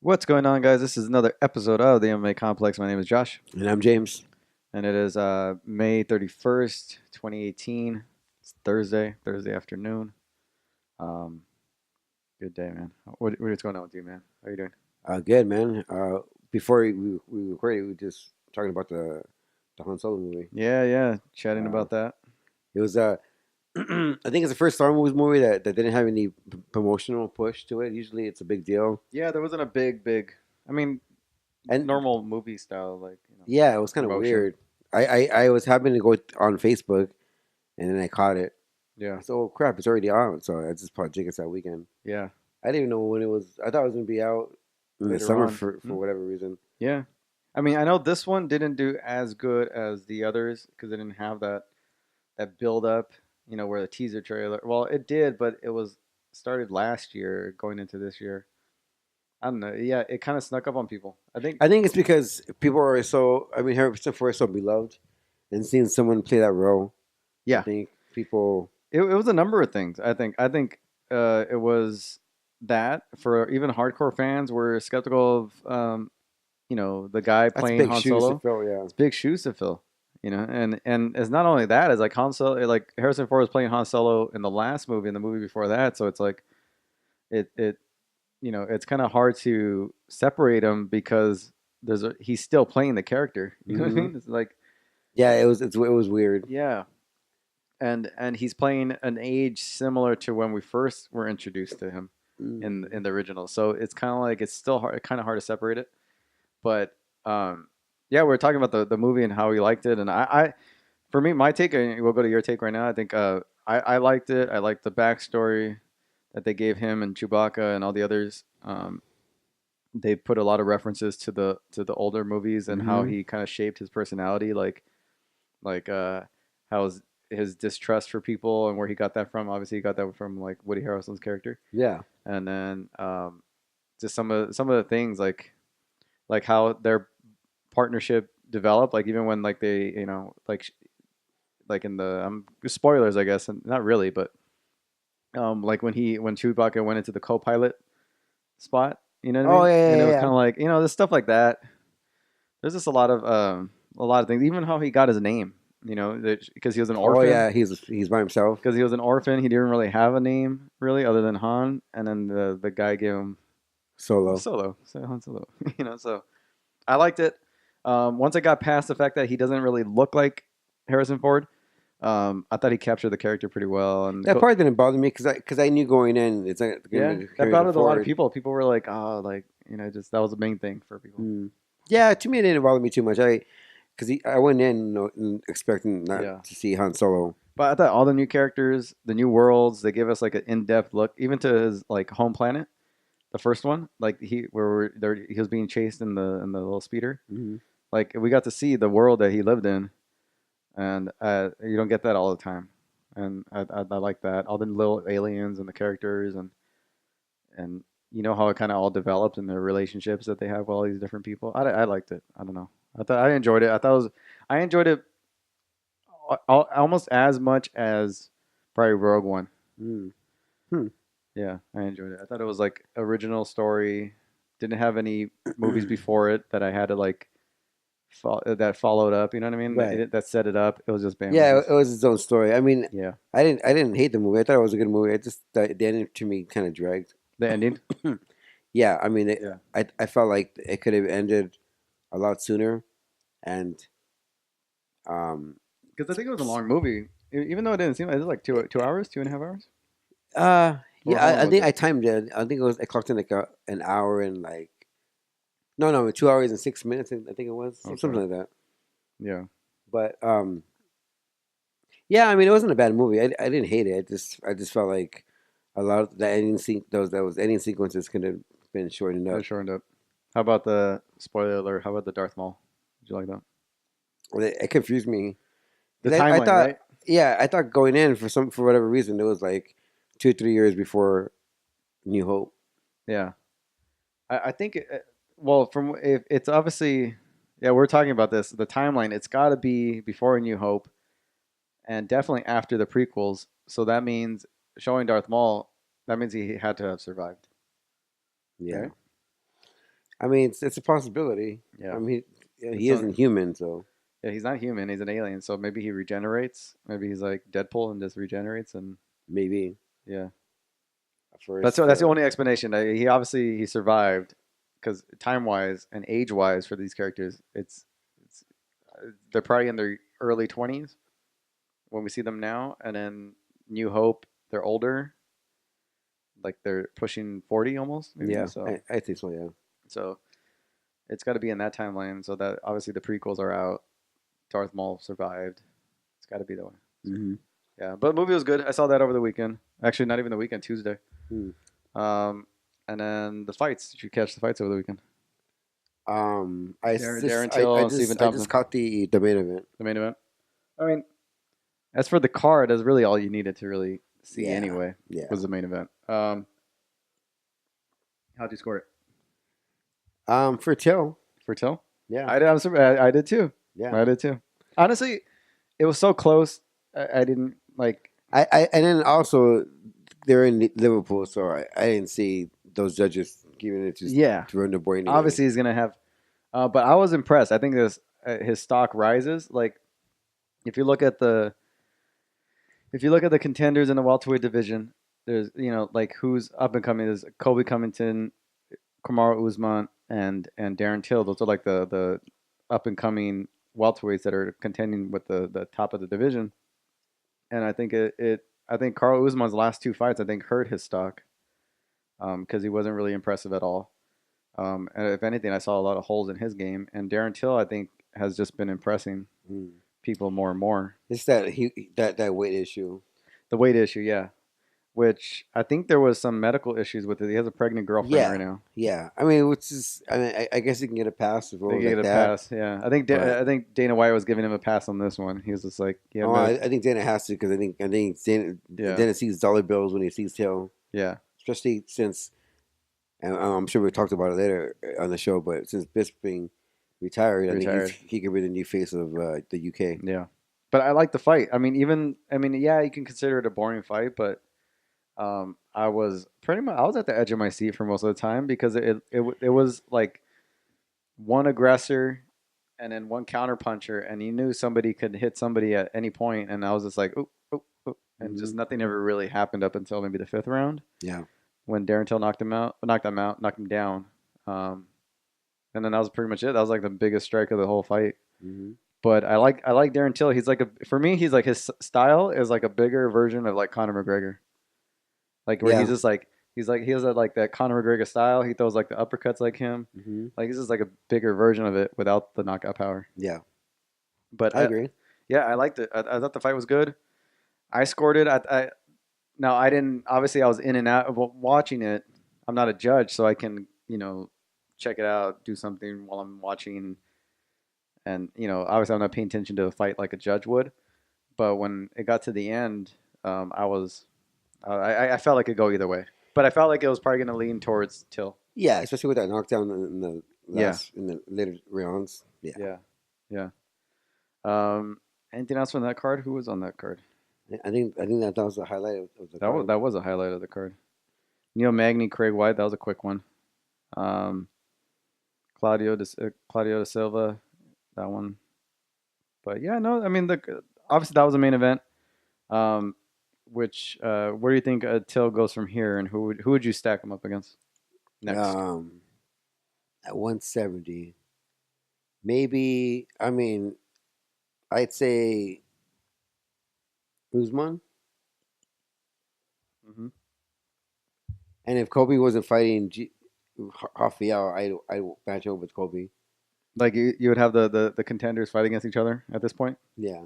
What's going on, guys? This is another episode of the MMA Complex. My name is Josh, And I'm James. and it is May 31st, 2018. It's Thursday afternoon. Um, Good day, man. What's going on with you, man? How you doing? Good man. Before we recorded, we were just talking about the Han Solo movie. Yeah, chatting Uh, about that. it was I think it's the first Star Wars movie that didn't have any promotional push to it. Usually, it's a big deal, Yeah, there wasn't a big. I mean, and normal movie style, like yeah, it was kind of promotion. weird. I was happening to go on Facebook, and then I caught it. Yeah, I said, "Oh crap, it's already out!" So I just bought tickets that weekend. yeah. I didn't even know when it was. I thought it was gonna be out in the Later summer on. for whatever reason. Yeah. I mean, I know this one didn't do as good as the others because it didn't have that build up, where the teaser trailer. Well, it did, but it was started last year, going into this year. I don't know. Yeah, it kind of snuck up on people. I think. I think it's because people are so. I mean, Harrison Ford is so beloved, and seeing someone play that role, I Yeah, think people. it was a number of things. I think it was that for even hardcore fans were skeptical of the guy That's playing big Han shoes to Solo. fill. Yeah. It's big shoes to fill. And it's not only that, it's like Han Solo, like Harrison Ford was playing Han Solo in the last movie and the movie before that, so it's like it it's kind of hard to separate him because he's still playing the character. You know what I Hmm. mean? It's like, Yeah, it was weird. yeah, and he's playing an age similar to when we first were introduced to him in Mm. the original. So it's kind of like it's still hard, kind of hard to separate it. But yeah, we are talking about the movie and how we liked it, and I for me, my take, and we'll go to your take right now. I think I liked it. I liked the backstory that they gave him and Chewbacca and all the others. They put a lot of references to the older movies and how Hmm. he kind of shaped his personality, like how his distrust for people and where he got that from. Obviously, he got that from like Woody Harrelson's character, Yeah. and then just some of the things like how their partnership developed. Like even when like they like in the spoilers, I guess, and not really, but like when Chewbacca went into the co-pilot spot, you know what I Oh mean? yeah, And it yeah, was yeah. kind of like there's stuff like that. There's just a lot of things. Even how he got his name, because he was an Oh orphan. yeah. He's by himself. Because he was an orphan, he didn't really have a name really other than Han, and then the guy gave him Solo. Solo, so Han Solo. So I liked it. Once I got past the fact that he doesn't really look like Harrison Ford, I thought he captured the character pretty well. And That part didn't bother me because I knew going in it's not going to yeah, be that Harrison bothered a lot of Ford. people. People were like, "Oh, like just that was the main thing for people." Mm. Yeah, to me it didn't bother me too much. I went in expecting Yeah, not to see Han Solo. but I thought all the new characters, the new worlds, they give us like an in-depth look, even to his like home planet, the first one, like he was being chased in the little speeder. Hmm. Like we got to see the world that he lived in, and you don't get that all the time. And I like that all the little aliens and the characters and how it kind of all developed and the relationships that they have with all these different people. I liked it. I don't know. I enjoyed it. I enjoyed it almost as much as probably Rogue One. Mm. Hmm. Yeah, I enjoyed it. I thought it was like original story. Didn't have any movies before it that I had to like that followed up. You know what I mean? Right. That set it up. It was just bam. It was Yeah, just it was its own story. I mean, yeah. I didn't hate the movie. I thought it was a good movie. I just the ending to me kind of dragged. The ending. Yeah, I mean, Yeah. I felt like it could have ended a lot sooner, and um, Because I think it was a long movie, even though it didn't seem like it was like two hours, 2.5 hours, or yeah, how long I was think it? I timed it. I think I clocked in like an hour and like no 2 hours and 6 minutes. I think it was something Okay, like that. yeah, But yeah, I mean, it wasn't a bad movie. I didn't hate it. I just felt like a lot of the those ending sequences could have been shortened that up. shortened up. How about the spoiler alert? How about the Darth Maul? Did you like that? Well, it confused me The because I timeline, thought, right? yeah, I thought going in for whatever reason it was like 2 3 years before New Hope. Yeah, I think. Well, from if it's obviously, yeah, we're talking about this. The timeline. It's got to be before A New Hope, and definitely after the prequels. So that means showing Darth Maul. That means he had to have survived, Yeah, right? I mean, it's a possibility. I Yeah. mean, And he so isn't human, so yeah, he's not human. He's an alien. So maybe he regenerates. Maybe he's like Deadpool and just regenerates. And maybe yeah, first. that's the only explanation. He obviously he survived because time wise and age wise for these characters, it's they're probably in their early 20s when we see them now, and then New Hope they're older, like they're pushing 40 almost maybe. Yeah, So I think so. Yeah. so it's got to be in that timeline. So that obviously the prequels are out. Darth Maul survived. It's got to be the one. Mm-hmm. Yeah, but the movie was good. I saw that over the weekend. Actually, not even the weekend, Tuesday. Hmm. Um, and then the fights. Did you catch the fights over the weekend? Darren Till and Stephen I just Thompson, caught the main event. the main event. I mean, as for the card, that's really all you needed to really see Yeah, anyway. yeah. Was the main event. How'd you score it For Till, for Till? yeah, I did. I did too. yeah. I did too. Honestly, it was so close. I didn't like. And then also they're in Liverpool, so I didn't see those judges giving it just Yeah, to run the boy anyway. obviously he's gonna have. But I was impressed. I think this his stock rises. Like if you look at the contenders in the welterweight division, there's like who's up and coming. There's Kobe Covington, Kamaru Usman, and Darren Till. Those are like the up and coming welterweights that are contending with the top of the division. And I think I think Carl Usman's last two fights I think hurt his stock because he wasn't really impressive at all. And if anything, I saw a lot of holes in his game. And Darren Till I think has just been impressing Mm. people more and more. It's that weight issue. The weight issue, yeah. Which I think there was some medical issues with it. He has a pregnant girlfriend right Yeah, now. yeah. I mean, which is, I mean, I guess you can get a pass for They roles get like a that. pass, yeah. I think But I think Dana White was giving him a pass on this one. He was just like, yeah, oh, I think Dana has to because I think yeah, Dana sees dollar bills when he sees Till, yeah, especially since, and I'm sure we talked about it later on the show, but since Bisping retired, I think retired, he could be the new face of the UK. yeah. But I like the fight. Yeah, you can consider it a boring fight, but I was I was at the edge of my seat for most of the time because it was like one aggressor and then one counter puncher, and you knew somebody could hit somebody at any point, and I was just like, oh, oh, oh, and just Hmm. nothing ever really happened up until maybe the fifth round Yeah, when Darren Till knocked him down, and then that was pretty much it. That was like the biggest strike of the whole fight. hmm, But I like Darren Till. He's like for me, he's like his style is like a bigger version of like Conor McGregor. Like where he's yeah, just like he has like that Conor McGregor style. He throws like the uppercuts like him. hmm, Like he's just like a bigger version of it without the knockout power. yeah. But I agree. yeah, I liked it. I thought the fight was good. I scored it. Now I didn't. Obviously, I was in and out of watching it. I'm not a judge, so I can check it out, do something while I'm watching, and obviously I'm not paying attention to the fight like a judge would. But when it got to the end, I was I felt like it could go either way. But I felt like it was probably going to lean towards Till. Yeah, especially with that knockdown in the Yeah, in the later rounds. Yeah, yeah, yeah. Anything else from that card? Who was on that card? I think that was the highlight of the card. That was a highlight of the card. Neil Magny, Craig White. That was a quick one. Um, Claudio de Silva. That one. But yeah, no. I mean, obviously that was the main event. Um, where do you think Till goes from here, and who would you stack him up against next? At 170, maybe. I mean, I'd say Usman. Hmm. And if Kobe wasn't fighting Rafael, I match up with Kobe. Like you would have the contenders fight against each other at this point. Yeah,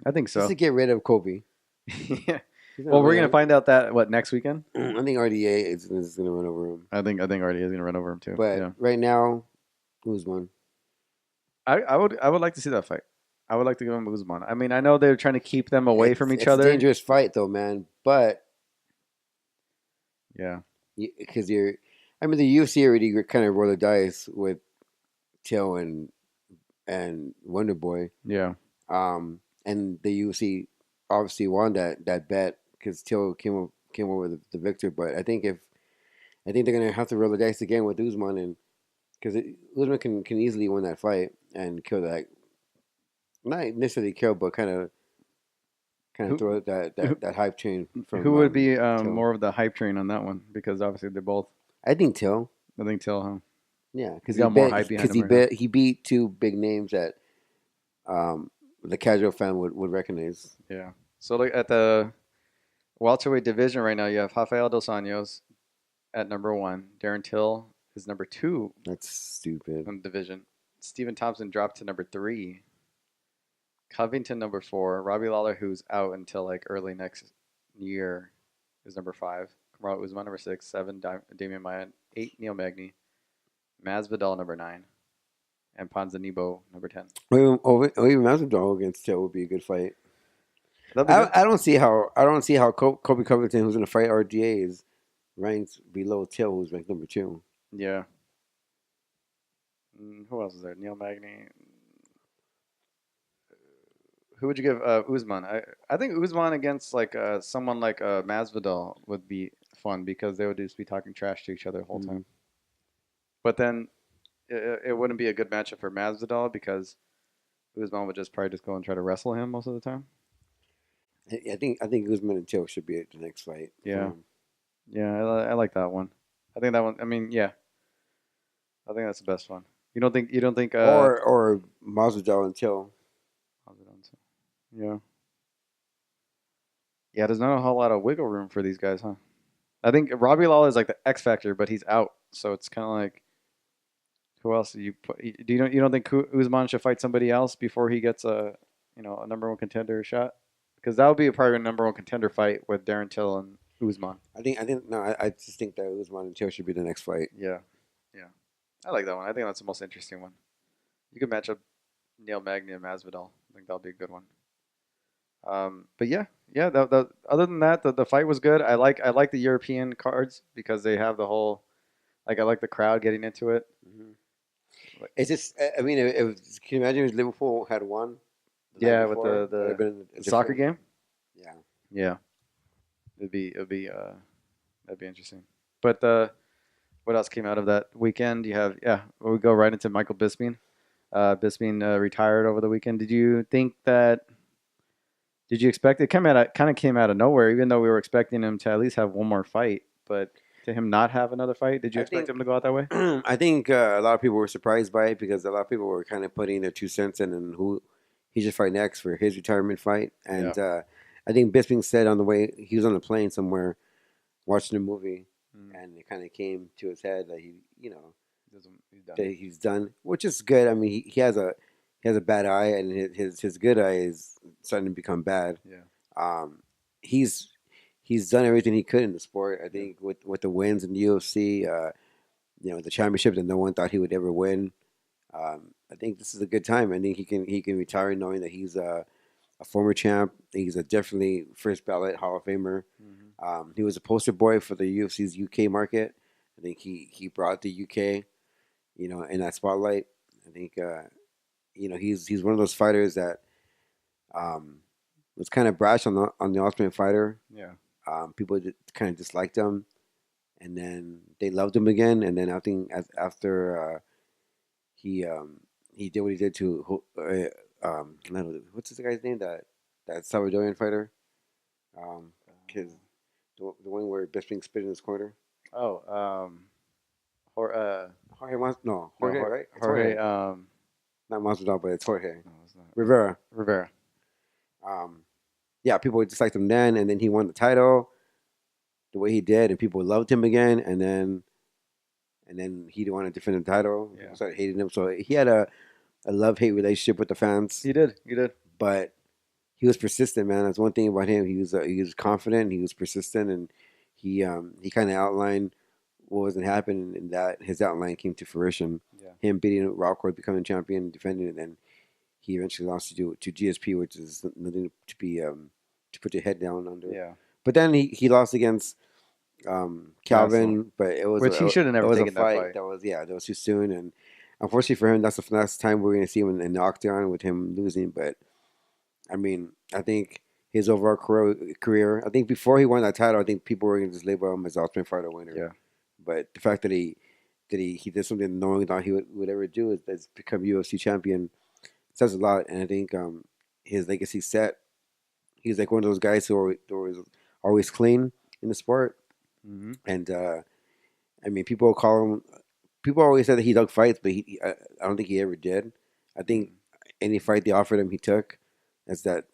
I think just so. to get rid of Kobe. Yeah. He's not Well, we're really gonna find out that next weekend. I think RDA is going to run over him. I think RDA is gonna run over him too. But Yeah. right now, Usman. I would like to see that fight. I would like to go in Usman. I mean, I know they're trying to keep them away from each it's other. a dangerous fight, though, man. But Yeah. because I mean, the UFC already kind of rolled the dice with Till and Wonder Boy. Yeah. And the UFC obviously won that bet because Till came over the victor. But I think they're gonna have to roll the dice again with Usman, and because Usman can easily win that fight and kill that. Not necessarily kill, but kind of Who throw who, that hype train who from would be Till. more of the hype train on that one? Because obviously they're both. I think Till. I think Till, huh? Yeah, He's got more hype behind him right now. he beat two big names that um, the casual fan would recognize. Yeah. So look at the welterweight division right now. You have Rafael dos Anjos at number one. Darren Till is number two That's stupid. in the division. Stephen Thompson dropped to number three. Covington number four. Robbie Lawler, who's out until like early next year, is number five. Kamaru Usman number six. Seven. Damian Maia. Eight. Neil Magny. Masvidal number nine. And Ponzinibbio number 10. Or even Masvidal against Till would be a good fight. That'll be good. I don't see how Kobe Covington, who's in the fight RDA, is ranked below Till, who's ranked number two. Yeah. Who else is there? Neil Magny. Who would you give Usman? I think Usman against like someone like Masvidal would be fun because they would just be talking trash to each other the whole time. But then it wouldn't be a good matchup for Masvidal because Usman would just probably just go and try to wrestle him most of the time. I think Usman and Till should be at the next fight. Yeah, yeah, I like that one. I think that one. I mean, yeah, I think that's the best one. You don't think? Or Masvidal and Till. Yeah. Yeah, there's not a whole lot of wiggle room for these guys, huh? I think Robbie Lawler is like the X factor, but he's out, so it's kind of like, who else do you put? Do you don't think Usman should fight somebody else before he gets a number one contender shot? Because that would be probably a number one contender fight with Darren Till and Usman. I just think that Usman and Till should be the next fight. Yeah, yeah, I like that one. I think that's the most interesting one. You could match up Neil Magny and Masvidal. I think that'll be a good one. But yeah. Other than that, the fight was good. I like the European cards because they have the whole, like, I like the crowd getting into it. Mm-hmm. It's just, I mean, can you imagine if Liverpool had won? Yeah, with the soccer game. Yeah, yeah, it'd be that'd be interesting. But what else came out of that weekend? You have we go right into Michael Bisping. Bisping retired over the weekend. Did you think that? Did you expect it? Kind of came out of nowhere, even though we were expecting him to at least have one more fight. But to him not have another fight, did you expect him to go out that way? I think a lot of people were surprised by it because a lot of people were kind of putting their 2 cents in and who he should fight next for his retirement fight. And I think Bisping said on the way he was on a plane somewhere watching a movie, and it kind of came to his head that he's done, which is good. I mean, he has a bad eye, and his good eye is starting to become bad. Yeah. He's done everything he could in the sport. I think with the wins in the UFC, the championship that no one thought he would ever win. I think this is a good time. I think he can retire knowing that he's a former champ. He's a definitely first ballot Hall of Famer. Mm-hmm. He was a poster boy for the UFC's UK market. I think he brought the UK, in that spotlight. I think he's one of those fighters that was kind of brash on the Ultimate Fighter. Yeah. People kind of disliked him, and then they loved him again. And then I think after he did what he did to what's this guy's name, that Salvadorian fighter, his the one where Bisping spit in his corner. Oh, Jorge right? It's Jorge. Not Masvidal, but it's Jorge. No, it's not. Rivera. Yeah, people disliked him then, and then he won the title the way he did, and people loved him again, and then he didn't want to defend the title. Yeah. People started hating him, so he had a love-hate relationship with the fans. He did. But he was persistent, man. That's one thing about him. He was confident. He was persistent, and he kind of outlined what was going to happen, and that his outline came to fruition. Yeah. Him beating Rockford, becoming champion, defending it, and he eventually lost to GSP, which is nothing to be to put your head down under. Yeah. But then he lost against Calvin, but it was he should have never taken that fight. That was too soon, and unfortunately for him, that's the last time we're going to see him in the octagon with him losing. But I mean, I think his overall career, I think before he won that title, I think people were going to just label him as the Ultimate Fighter winner. Yeah. But the fact that he that he did something no one thought he would ever do. Is become UFC champion. It says a lot, and I think his legacy set. He's like one of those guys who always clean in the sport, Hmm. and I mean, people call him. People always said that he dug fights, but I don't think he ever did. I think any fight they offered him, he took. That's that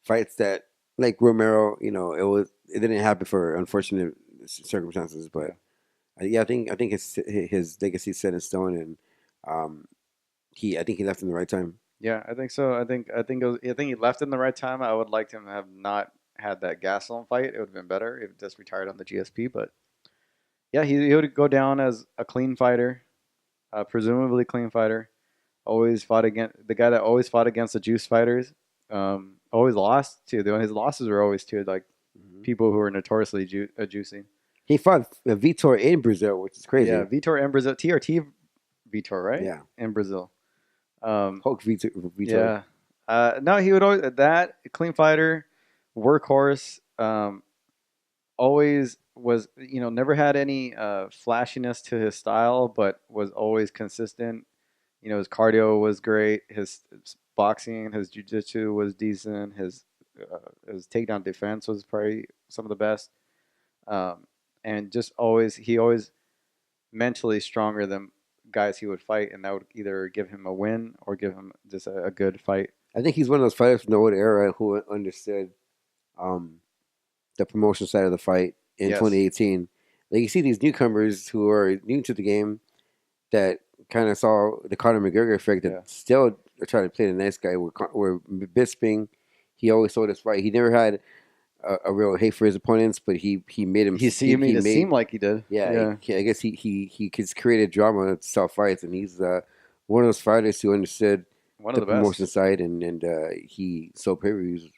fights that like Romero, it didn't happen for unfortunate circumstances, but Yeah. yeah, I think his legacy set in stone, and um, I think he left in the right time. Yeah, I think so. I think he left in the right time. I would like him to have not had that Gastelum fight. It would have been better if he just retired on the GSP. But yeah, he would go down as a clean fighter, presumably clean fighter. Always fought against the guy that always fought against the juice fighters. Always lost to. His losses were always to like Hmm. people who were notoriously juicing. He fought Vitor in Brazil, which is Yeah, crazy. Vitor in Brazil, TRT Vitor, right? Yeah, In Brazil. Um, Hulk Vitor. yeah. No, he would always that clean fighter, workhorse. Always was never had any flashiness to his style, but was always consistent. His cardio was great. His boxing, his jiu-jitsu was decent. His takedown defense was probably some of the best. Um, and just he always mentally stronger than guys he would fight, and that would either give him a win or give him just a good fight. I think he's one of those fighters from the old era who understood um, the promotion side of the fight in Yes. 2018. Like you see these newcomers who are new to the game that kind of saw the Conor McGregor effect that Yeah. still are trying to play the nice guy. Where Bisping, he always sold his fight. He never had a real hate for his opponents, but he made him. He made it seem like he did. Yeah. Yeah. I guess he could create drama to sell fights, and he's one of those fighters who understood One of the the promotion best. side, and he sold pay per views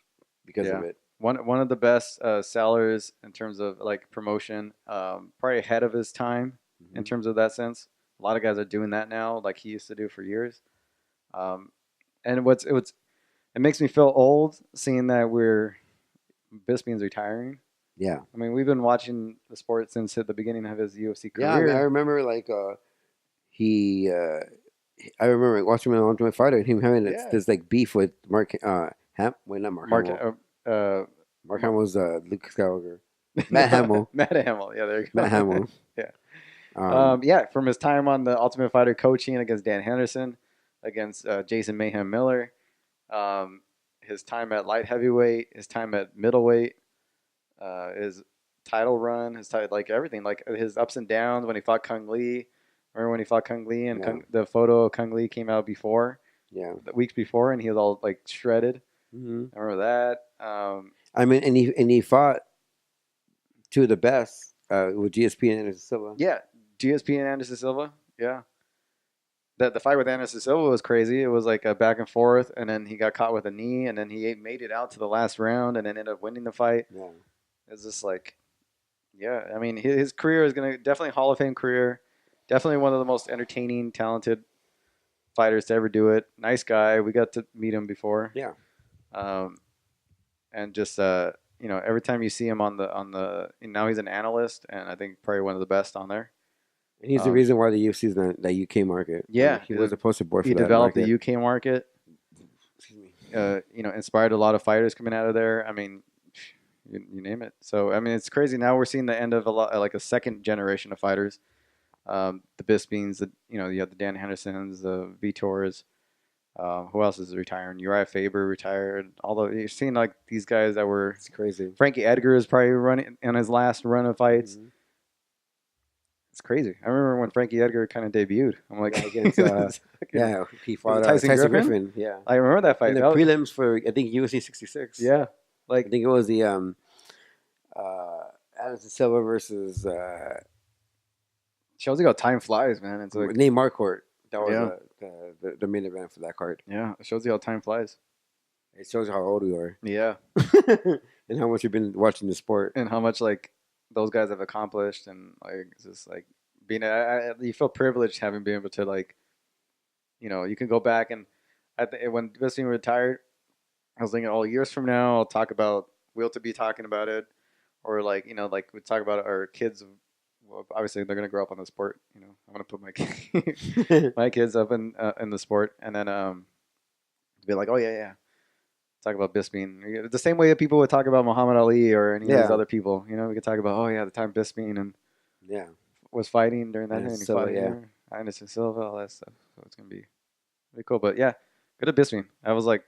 because of Yeah. it. One of the best sellers in terms of like promotion. Probably ahead of his time in Hmm. terms of that sense. A lot of guys are doing that now, like he used to do for years. Um, and it makes me feel old seeing that Bisping's retiring. Yeah, I mean, we've been watching the sport since at the beginning of his UFC yeah. I mean, I career. remember like he. I remember watching him on Ultimate Fighter and him having Yeah, this like beef with Mark wait, not Mark Mark, Hamill. uh, Mark Mar- Hamill's Luke Skywalker. Matt no, Hamill. Matt Hamill. Yeah, there you Matt go. Hamill. Yeah. Um, Yeah, from his time on the Ultimate Fighter coaching against Dan Henderson, against Jason Mayhem Miller, um, his time at light heavyweight, his time at middleweight, his title run, his title, like everything, like his ups and downs when he fought Kung Lee. Remember when he fought Kung Lee and yeah, the photo of Kung Lee came out before, yeah. the weeks before, and he was all like shredded. Hmm. I remember that. I mean, and he fought two of the best with GSP and Anderson Silva. Yeah, GSP and Anderson Silva. Yeah, the fight with Anderson Silva was crazy. It was like a back and forth, and then he got caught with a knee, and then he made it out to the last round, and then ended up winning the fight. Yeah, It's just like, yeah, I mean, his career is gonna definitely Hall of Fame career. Definitely one of the most entertaining, talented fighters to ever do it. Nice guy. We got to meet him before, yeah. um, and just every time you see him on the now he's an analyst, and I think probably one of the best on there. And he's the Um, reason why the UFC is not that UK market. yeah, He was a poster boy he for that developed the market. UK market. Excuse me. Inspired a lot of fighters coming out of there. I mean, you name it. So I mean, it's crazy. Now we're seeing the end of a lot, like a second generation of fighters. The Bispings, you have the Dan Hendersons, the Vitors. Who else is retiring? Uriah Faber retired. Although you're seeing like these guys that were It's crazy. Frankie Edgar is probably running in his last run of fights. Hmm. It's crazy. I remember when Frankie Edgar kind of debuted. I'm like, Yeah, against yeah, he was fought it Tyson Tyson Griffin? Griffin. Yeah, I remember that in fight. the prelims for I think UFC 66. Yeah, I like think it was the uh, Anderson Silva versus shows you how time flies, man. It's like, Nate Marquardt. That was yeah, the main event for that card. yeah, it shows you how time flies. It shows you how old we are Yeah, and how much you've been watching the sport. and how much like those guys have accomplished, and like it's just like being, you feel privileged having been able to like, you can go back and when Bisping retired, I was thinking, oh, years from now, we'll to be talking about it, or like like we talk about our kids. Well, obviously they're gonna grow up on the sport, I want to put my kids up in the sport, and then be like, oh yeah, yeah, talk about Bisping the same way that people would talk about Muhammad Ali or any of these Yeah, other people. You know, we could talk about, oh yeah, the time Bisping and yeah. was fighting during that And thing, and he so fought, yeah, Anderson Silva, all that stuff. So it's gonna be pretty cool. But yeah, good to Bisping. I was like yep.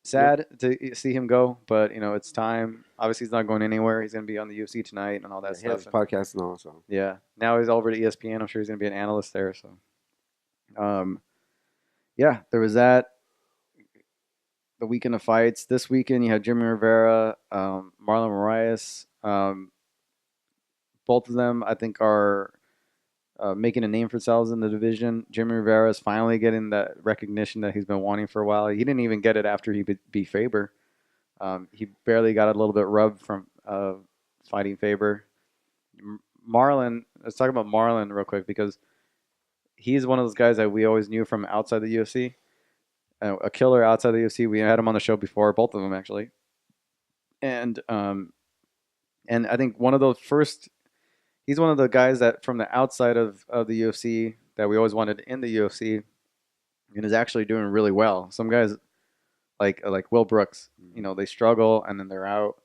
sad to see him go, but it's time. Obviously, he's not going anywhere. He's gonna be on the UFC tonight and all that Yeah, he has stuff. a And podcast and all. So yeah, now he's over to ESPN. I'm sure he's gonna be an analyst there. So, um, yeah, there was that. The weekend of fights. This weekend, you have Jimmy Rivera, Marlon Moraes. Both of them, I think, are making a name for themselves in the division. Jimmy Rivera is finally getting that recognition that he's been wanting for a while. He didn't even get it after he beat Faber. He barely got a little bit rubbed from fighting Faber. Marlon, let's talk about Marlon real quick because he's one of those guys that we always knew from outside the UFC. A killer outside the UFC. We had him on the show before, both of them actually. And I think one of those first, he's one of the guys that from the outside of the UFC that we always wanted in the UFC and is actually doing really well. Some guys like Will Brooks, they struggle and then they're out.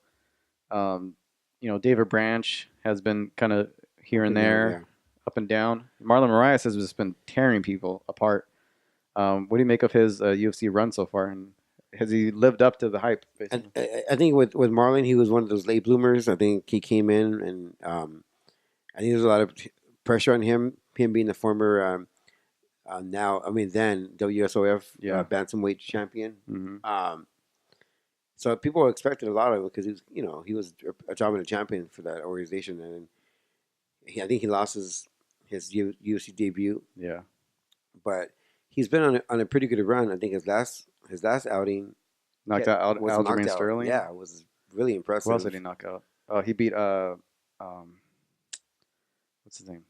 Um, David Branch has been kind of here and there, up and down. Marlon Moraes has just been tearing people apart. What do you make of his UFC run so far? And has he lived up to the hype? Basically? I think with Marlon, he was one of those late bloomers. I think he came in, and I think there's a lot of pressure on him. Him being the former now, I mean, then WSOF bantamweight champion. Mm-hmm. So people were expecting a lot of it because he was a dominant champion for that organization, and I think he lost his UFC debut. Yeah, but he's been on a pretty good run. I think his last outing knocked out was Aljamain knocked out. Sterling. Yeah, it was really impressive. Who else did he knock out? He beat what's his name?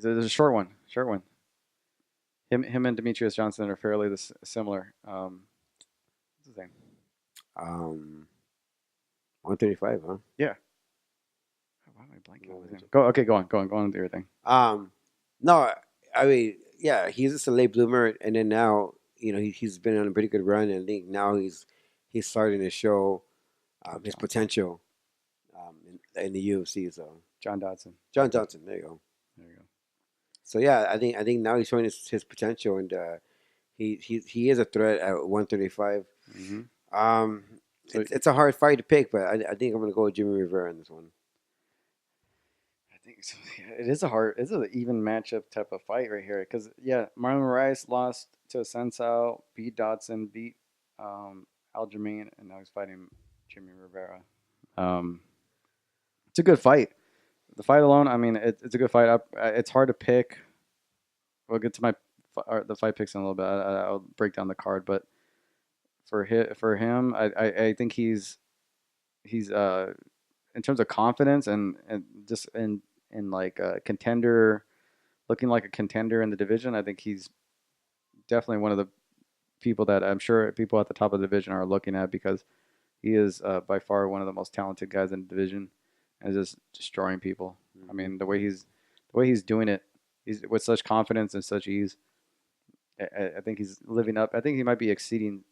There's a short one. Short one. Him and Demetrius Johnson are fairly similar. What's his name? 135, huh? Yeah. Why am I blanking on his name? Go on with your thing. No, I mean, yeah, he's just a late bloomer, and then now, he's been on a pretty good run, and I think now he's starting to show his potential in the UFC. So John Johnson. There you go. So yeah, I think now he's showing his potential, and he is a threat at 135. Mm-hmm. So it's a hard fight to pick, but I think I'm gonna go with Jimmy Rivera in this one. I think so. Yeah, it's an even matchup type of fight right here. Because Marlon Moraes lost to Sensao, beat Dodson, beat Aljamain, and now he's fighting Jimmy Rivera. It's a good fight. The fight alone, I mean, it's a good fight. It's hard to pick. We'll get to the fight picks in a little bit. I'll break down the card, but for him, I think he's in terms of confidence and just in like a contender, looking like a contender in the division. I think he's definitely one of the people that I'm sure people at the top of the division are looking at because he is by far one of the most talented guys in the division and just destroying people. I mean, the way he's doing it, he's with such confidence and such ease. I think he's living up. I think he might be exceeding,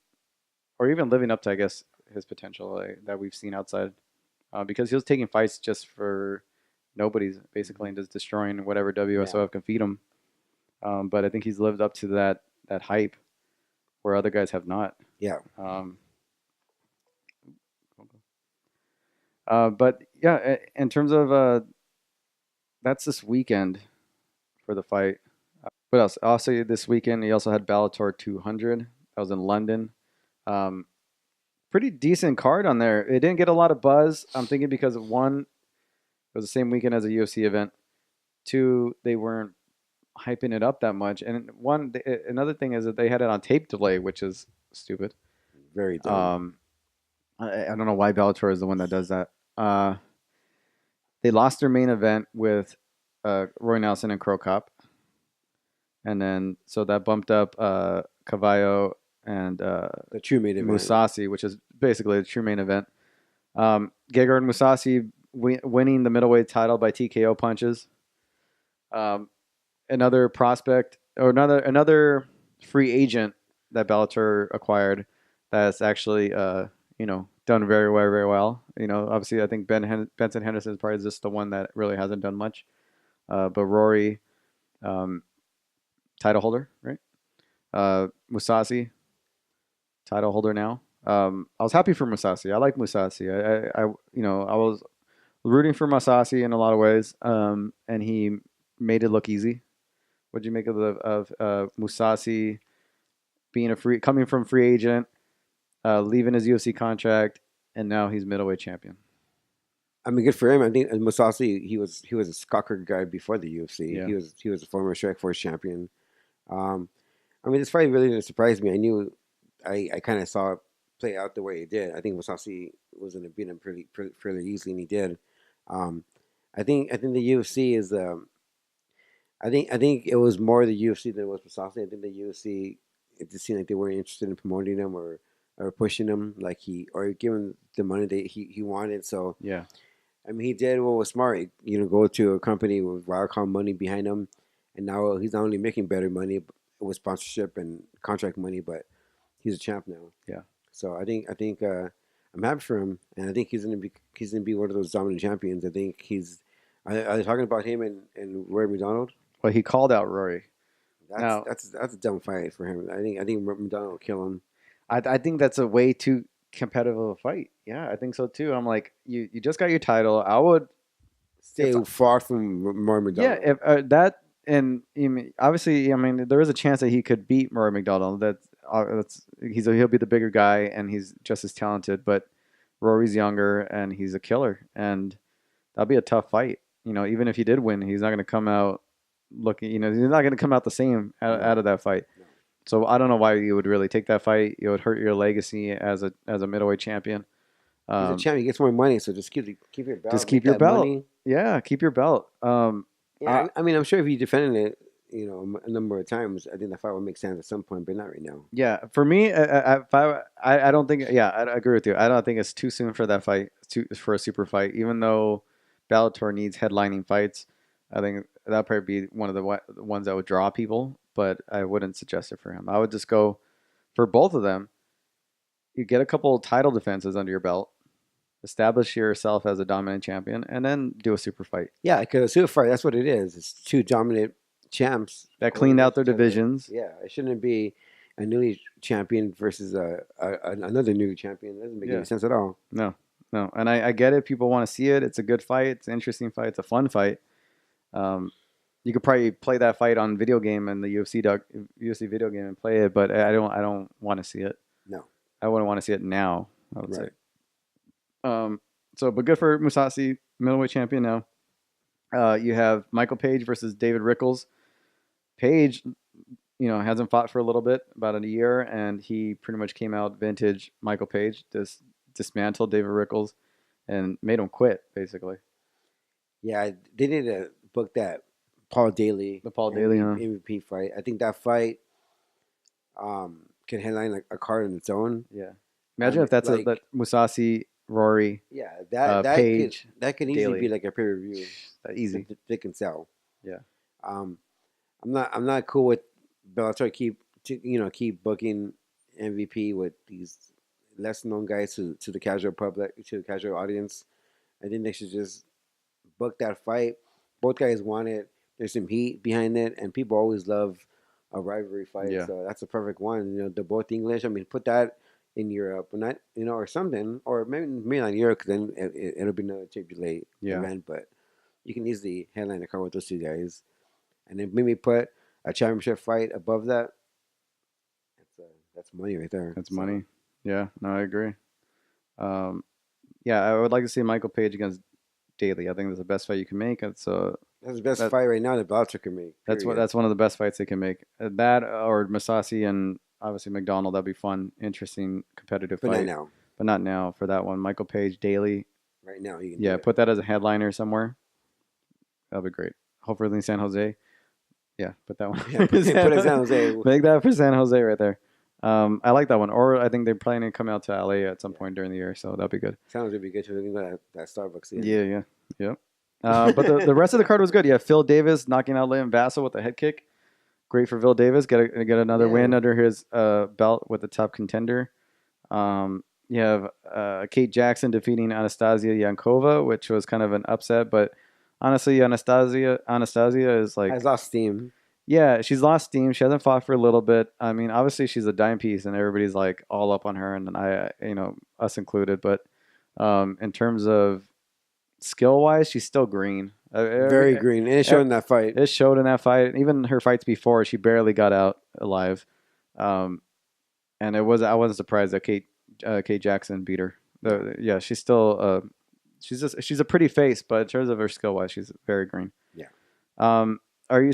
or even living up to, I guess, his potential that we've seen outside, because he was taking fights just for nobody's basically and just destroying whatever WSOF can feed him. But I think he's lived up to that hype where other guys have not. Yeah. But yeah, in terms of that's this weekend for the fight. What else? Also, this weekend, he also had Bellator 200. That was in London. Pretty decent card on there. It didn't get a lot of buzz. I'm thinking because one, it was the same weekend as a UFC event. Two, they weren't hyping it up that much. And another thing is that they had it on tape delay, which is stupid. Very dumb. I don't know why Bellator is the one that does that. They lost their main event with Roy Nelson and Crow Cop. And then, so that bumped up Cavallo and the true main event. Mousasi, which is basically the true main event. Gegard Mousasi winning the middleweight title by TKO punches. Um, another prospect or another free agent that Bellator acquired that's actually done very well. Obviously I think Benson Henderson is probably just the one that really hasn't done much. But Rory, um, title holder, right? Musasi, title holder now. I was happy for Musasi. I like Musasi. I was rooting for Musasi in a lot of ways, and he made it look easy. What do you make of Musasi being coming from free agent, leaving his UFC contract, and now he's middleweight champion? I mean, good for him. I think Masasi, he was a Skalker guy before the UFC. Yeah, He was a former Strikeforce champion. Um, I mean, this fight really didn't surprise me. I kind of saw it play out the way it did. I think Masasi was going to beat him fairly easily, and he did. Um, I think the UFC is. I think it was more the UFC than it was Masasi. I think the UFC, it just seemed like they weren't interested in promoting him or pushing him like or giving the money that he wanted. So yeah, I mean, he did what was smart. Go to a company with Viacom money behind him, and now he's not only making better money with sponsorship and contract money, but he's a champ now. yeah. So I think I'm happy for him, and I think he's gonna be one of those dominant champions. I think he's. Are they talking about him and Roy McDonald? Well, he called out Rory. That's Now, that's that's a dumb fight for him. I think McDonald will kill him. I think that's a way too competitive of a fight. Yeah, I think so too. I'm like, you just got your title. I would, Stay if far from Roy yeah, McDonald. if that and obviously, I mean, there is a chance that he could beat Murray McDonald. He'll be the bigger guy and he's just as talented. But Rory's younger and he's a killer, and that'll be a tough fight. Even if he did win, he's not going to come out looking. He's not going to come out the same No, out of that fight. no. So I don't know why you would really take that fight. It would hurt your legacy as a middleweight champion. He's a Um, champ. He gets more money, so just keep your just belt. keep Make your that belt. money. Yeah, keep your belt. Yeah, I mean, I'm sure if he defended it, a number of times, I think the fight would make sense at some point, but not right now. Yeah, for me, I don't think. Yeah, I agree with you. I don't think it's too soon for that fight, for a super fight. Even though Bellator needs headlining fights, I think that'll probably be one of the ones that would draw people. But I wouldn't suggest it for him. I would just go for both of them. You get a couple title defenses under your belt, establish yourself as a dominant champion, and then do a super fight Yeah, because a super fight, that's what it is. It's two dominant champs that going cleaned out their against each other. divisions. Yeah, it shouldn't be a newly champion versus another new champion. It doesn't make Yeah. any sense at all. No, no, and I get it. People want to see it. It's a good fight. It's an interesting fight. It's a fun fight. Um, you could probably play that fight on video game and the UFC video game and play it, but I don't want to see it. No. I wouldn't want to see it now, I would say. Right. But good for Musasi, middleweight champion now. You have Michael Page versus David Rickles. Page, hasn't fought for a little bit, about a year, and he pretty much came out vintage Michael Page, dismantled David Rickles, and made him quit, basically. Yeah, they need to book that Paul Daly, The Paul Daly, huh? MVP fight. I think that fight can headline like a card on its own. Yeah. Imagine if that's like- that Musasi, Rory, Yeah, that Page, could easily Daly. be like a pay per view. easy. That they can sell. Yeah. I'm not cool with Bellator keep booking MVP with these less known guys to the casual public, to the casual audience. I think they should just book that fight. Both guys want it. There's some heat behind it, and people always love a rivalry fight. Yeah. So that's a perfect one. They're both English. I mean, put that in Europe, or not, or something, or maybe not Europe. 'Cause then it'll be another late Yeah. event. But you can easily headline a card with those two guys, and then maybe put a championship fight above that. That's money right there. That's So, money. Yeah, no, I agree. Yeah, I would like to see Michael Page against Daly. I think that's the best fight you can make. That's the best that- fight right now that Bellator can make. That's period. one of the best fights they can make. That or Masasi and obviously McDonald. That'd be fun, interesting, competitive But fight. not now. But not now for that one. Michael Page, Daly. Right now, you can. Yeah, do it. put that as a headliner somewhere. That'd be great. Hopefully in San Jose. Yeah, put that one. Yeah, put it in San Jose. Make that for San Jose right there. I like that one. Or I think they're planning to come out to LA at some Yeah. point during the year, so that'll be good. Sounds really good. We're gonna go to that Starbucks again. Yeah, yeah, yeah. But the rest of the card was good. Yeah, Phil Davis knocking out Liam Vassell with a head kick. Great for Phil Davis. Get another win Yeah. under his belt with the top contender. You have Kate Jackson defeating Anastasia Yankova, which was kind of an upset. But honestly, Anastasia is Has like, lost steam. yeah, she's lost steam. She hasn't fought for a little bit. I mean, obviously she's a dime piece, and everybody's like all up on her, and us included. But in terms of skill wise, she's still green. Very green. And it showed in that fight. It showed in that fight. Even her fights before, she barely got out alive. Um, and I wasn't surprised that Kate Jackson beat her. Yeah, she's still she's a pretty face, but in terms of her skill wise, she's very green. Yeah. Are you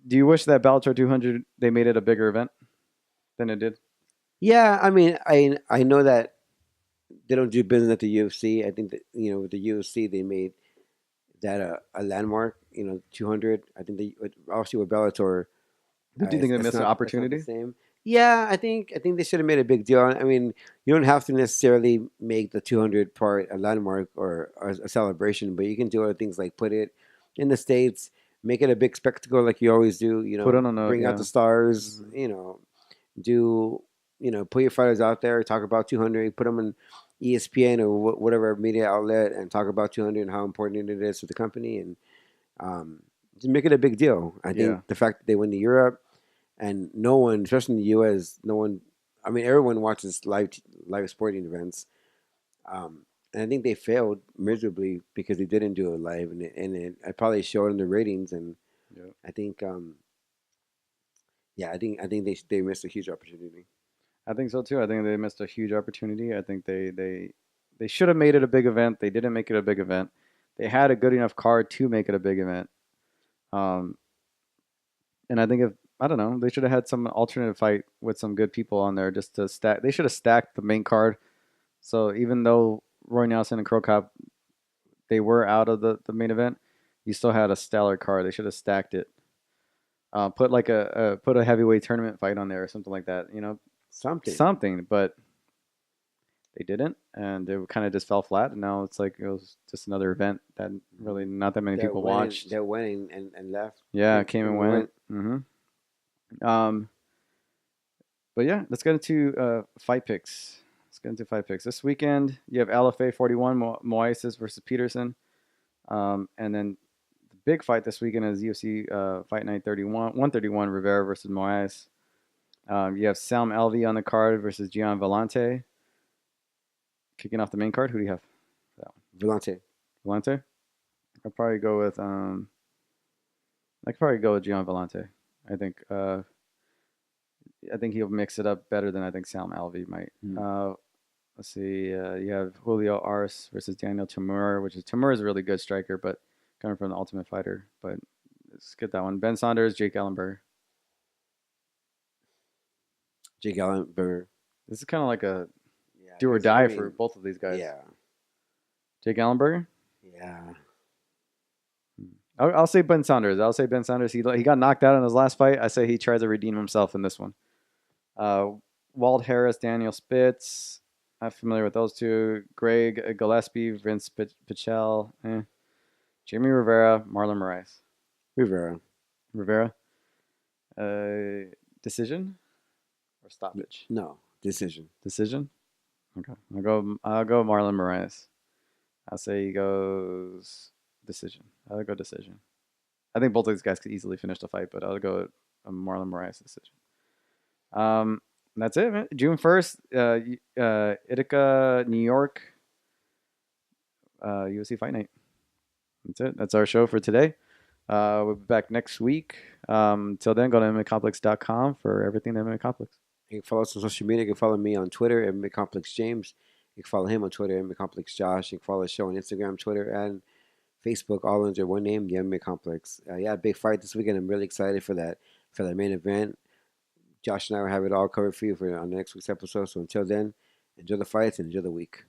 do you wish that Bellator 200 they made it a bigger event than it did? Yeah, I mean, I know that they don't do business at the UFC. I think that with the UFC they made that a landmark. 200. I think they obviously with Bellator, Do you think they missed an it's not the opportunity? same. Yeah, I think they should have made a big deal. I mean, you don't have to necessarily make the 200 part a landmark or a celebration, but you can do other things like put it in the States, make it a big spectacle like you always do. Put it on a Bring out yeah. the stars. Mhm. Do put your fighters out there, talk about 200, put them on ESPN or whatever media outlet, and talk about 200 and how important it is to the company, and just make it a big deal. I Yeah. think the fact that they went to Europe and no one, especially in the U.S., no one. I mean, everyone watches live sporting events, and I think they failed miserably because they didn't do it live, and it probably showed in the ratings. And Yeah. I think, yeah, I think they missed a huge opportunity. I think so too. I think they missed a huge opportunity. I think they should have made it a big event. They didn't make it a big event. They had a good enough card to make it a big event. Um, and I think if I don't know, they should have had some alternative fight with some good people on there just to stack. They should have stacked the main card. So even though Roy Nelson and Crow Cop they were out of the main event, you still had a stellar card. They should have stacked it. Put like put a heavyweight tournament fight on there or something like that. Something. Something, but they didn't, and it kind of just fell flat. And now it's like it was just another event that really not that many people watched. That went and left. Yeah, came and went. But yeah, let's get into fight picks. Let's get into fight picks. This weekend, you have LFA 41, Moises versus Peterson. And then the big fight this weekend is UFC Fight Night 131, Rivera versus Moises. You have Sam Alvey on the card versus Gian Vellante. Kicking off the main card, who do you have? Vellante. Vellante? I'll probably go with I could probably go with Gian Vellante. I think he'll mix it up better than I think Sam Alvey might. Let's see. You have Julio Arce versus Daniel Tamura, which is Tamura is a really good striker, but coming from the Ultimate Fighter. But let's get that one. Ben Saunders, Jake Ellenberger. Jake Ellenberger. This is kind of like a Yeah, do or 'cause, die for both of these guys. Yeah. Jake Ellenberger. Yeah. I'll say Ben Saunders. I'll say Ben Saunders. He got knocked out in his last fight. I say he tries to redeem himself in this one. Walt Harris, Daniel Spitz. I'm familiar with those two. Greg Gillespie, Vince Pichel. Jimmy Rivera, Marlon Moraes. Rivera. Decision or stoppage? No, decision. Decision. Okay, I'll go Marlon Moraes. I'll say he goes decision. I'll go decision. I think both of these guys could easily finish the fight, but I'll go Marlon Moraes decision. That's it, man. June 1st, Ithaca, New York, UFC Fight Night. That's it. That's our show for today. We'll be back next week. Till then, go to themmacomplex.com for everything MMA Complex. You can follow us on social media. You can follow me on Twitter, MMA Complex James. You can follow him on Twitter, MMA Complex Josh. You can follow the show on Instagram, Twitter, and Facebook, all under one name, the MMA Complex. Yeah, big fight this weekend. I'm really excited for that main event. Josh and I will have it all covered for you on the next week's episode. So until then, enjoy the fights and enjoy the week.